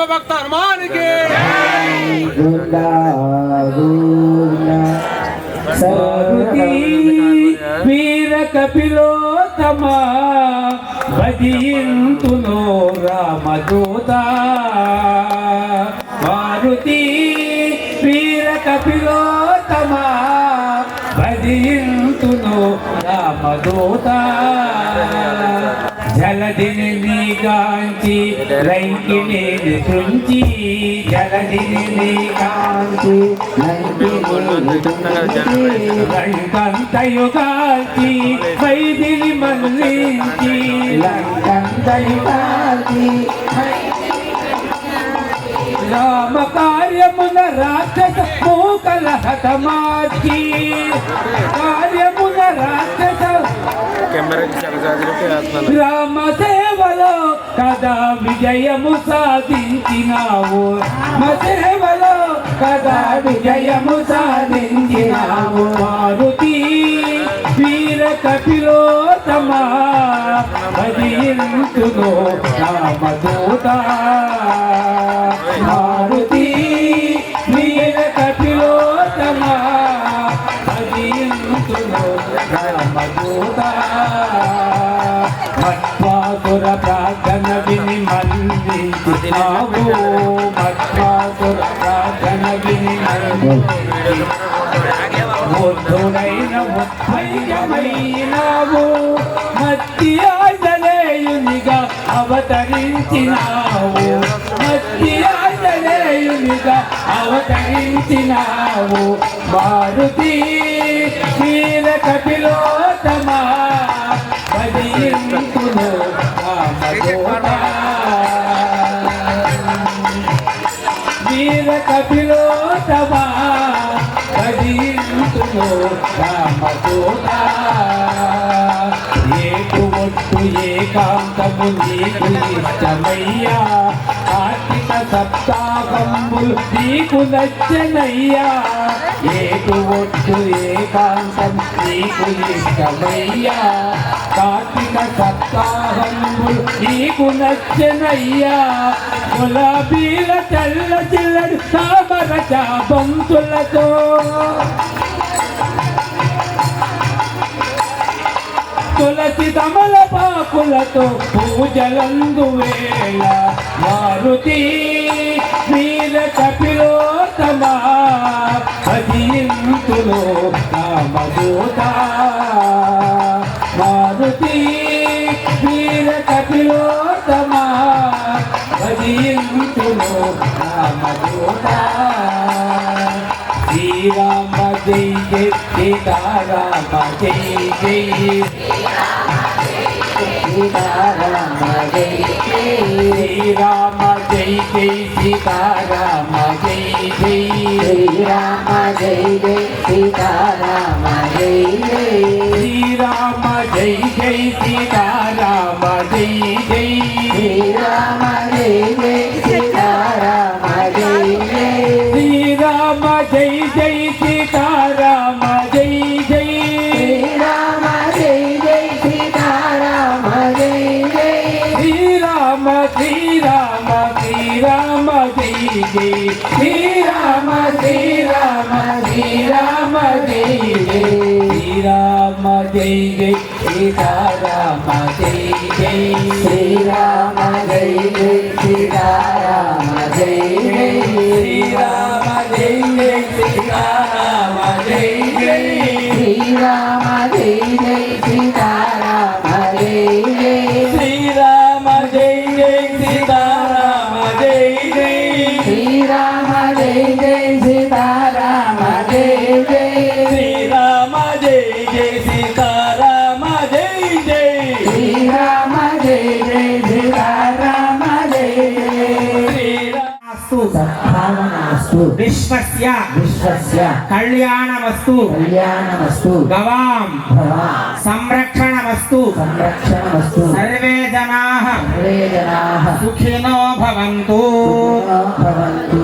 భక్త హనుమానికి వీర కపిలోత్తమ భజింతును రామదూత మారుతి వీర కపిలోత్తమ భజింతును రామదూత జలదిని నీగాంచి లంకిని సృంచి జలదిని కాంచి లంకంతయుగాంచి వైదిని మల్లించి లంకంతయుగాంచి రామ కార్యమున రాక్షస మూకల హతమార్చి కార్యమున రాక్షస రామ సేవలో కదా విజయము సాధించినావు రామ సేవలో కదా విజయము సాధించినావు మారుతి వీర కపిలోత్తమ భజింతును రామదూత మారుతి వీర కపిలోత్తమ భజింతును రామదూత మత్వాసుర ప్రార్థన విని మందించినావు మత్వాసుర ప్రార్థన విని బుద్ధుడైన ముత్తైనమైనావు మత్తి ఆంజనేయునిగా అవతరించినావు మత్తి ఆంజనేయునిగా అవతరించినావు మారుతి వీర కపిలోత్తమ భజింతును రామదూత వీర కపిలోత్తమ భజింతును రామదూత ఏటు ఒట్టు ఏకాంతము నీకు ఇష్టమయ్యా కార్తీక సప్తాహంబులు నీకు నచ్చనయ్యా ఏటు ఒట్టు ఏకాంతం నీకు ఇష్టమయ్యా కార్తీక సప్తాహంబులు నీకు నచ్చనయ్యా గులాబీల తెల్ల చిల్లడి సామర చాబంతులతో తులసి తమల పాకులతో పూజలందు వేళ మారుతి వీర కపిలోత్తమ భజింతును రామదూత మారుతి వీర కపిలోత్తమ భజింతును రామదూత శ్రీరామ జై జై సీతారామ జై జై సీతారామ జై జై శ్రీరామ జై జై సీతారామ జై జై శ్రీరామ జై జై సీతారామ జై జై శ్రీరామ జై జై సీతారామ జై జై శ్రీరామ జై జై సీతారామ జై జై శ్రీరామ జై జై సీతారామ జై జై శ్రీరామ జై జై సీతారామ జై జై శ్రీరామ శ్రీరామ శ్రీరామ జై జై శ్రీరామ శ్రీరామ శ్రీరామ జై జై శ్రీరామ జై జై సీతారామ జై జై శ్రీరామ జై జై సీతారామ జై జై శ్రీరామ జై జై సీతారామ జై జై శ్రీరామ జై జై సీతారామ జై జై శ్రీరామ జై జై సీతారామ జై జై శ్రీరామ జై జై సీతారామ జై జై శ్రీరామ జై జై సీతారామ జై జై శ్రీరామ జై జై సీతారామ జై జై సద్భావనాస్తు విశ్వస్య విశ్వస్య కళ్యాణమస్తు కళ్యాణమస్తు గవాం సంరక్షణమస్తు సంరక్షణమస్తు సర్వే జనాః సుఖినో భవంతు భవంతు.